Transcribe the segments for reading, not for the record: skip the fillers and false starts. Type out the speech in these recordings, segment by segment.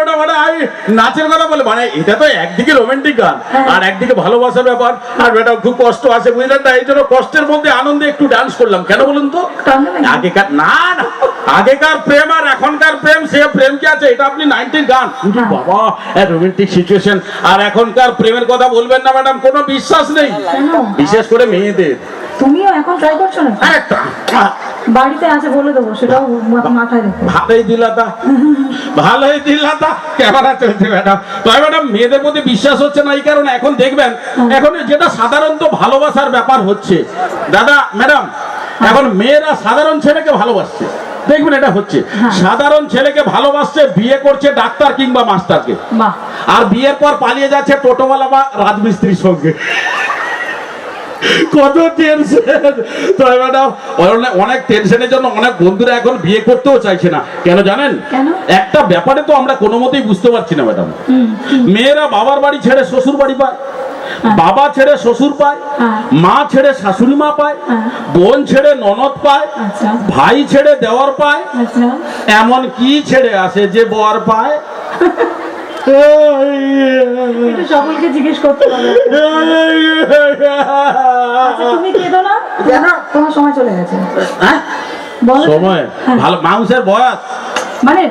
ওটা মানে আমি নাচের কথা বলে মানে এটা তো একদিকে রোমান্টিক গান আর একদিকে ভালোবাসার ব্যাপার আর বেটা খুব কষ্ট আছে বুঝলেন না, এই জন্য কষ্টের মধ্যে আনন্দে একটু ডান্স করলাম। কেন বলুন তো? আগেকার না না আগেকার প্রেম আর এখনকার প্রেম, সে প্রেম কি আছে, এটা আপনি 90-র গান বাবা রোমান্টিক সিচুয়েশন। আর এখনকার প্রেমের কথা বলবেন না ম্যাডাম, কোনো বিশ্বাস নেই, বিশেষ করে মেয়েদের। তুমিও এখন ট্রাই করছো না? বাড়িতে আছে বলে দেবো, সেটাও মাথায় রেখো। ভালোই দিলাতা ভালোই দিলাতা ক্যামেরা চলছে ম্যাডাম। তাই ম্যাডাম মেয়েদের প্রতি বিশ্বাস হচ্ছে না এই কারণে এখন দেখবেন এখন যেটা সাধারণত ভালোবাসার ব্যাপার হচ্ছে দাদা ম্যাডাম, এখন মেয়েরা সাধারণ ছেলেকে ভালোবাসছে, দেখবেন এটা হচ্ছে সাধারণ ছেলেকে ভালোবাসছে, বিয়ে করছে ডাক্তার কিংবা মাস্টারকে, আর বিয়ের পর পালিয়ে যাচ্ছে টোটোওয়ালা বা রাজমিস্ত্রির সঙ্গে। কত টেনশন! তাই ম্যাডাম অনেক টেনশনের জন্য অনেক বন্ধুরা এখন বিয়ে করতেও চাইছে না। কেন জানেন? একটা ব্যাপারে তো আমরা কোনো মতেই বুঝতে পারছি না ম্যাডাম। মেয়েরা বাবার বাড়ি ছেড়ে শ্বশুর বাড়ি পায়, বাবা ছেড়ে শ্বশুর পায়, মা ছেড়ে শাশুড়ি মা পায়, বোন ছেড়ে ননদ পায়, ভাই ছেড়ে দেওয়ার পায়, এমন কি ছেড়ে আসে যে বর পায়? সকলকে জিজ্ঞেস করতে হবে। তুমি কেঁদো না, তোমার সময় চলে গেছে। সময় ভালো মানুষের বয়স মানে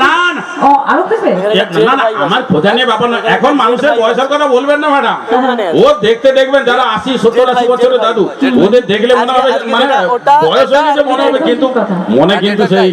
না আরো খেতে না না আমার খোঁজা নিয়ে ব্যাপার না। এখন মানুষের বয়সের কথা বলবেন না ম্যাডাম, ও দেখতে দেখবেন যারা 80-70-80 বছরের দাদু, ওদের দেখলে মনে হবে মানে বয়স হয়ে গেছে মনে হবে, কিন্তু মনে কিন্তু সেই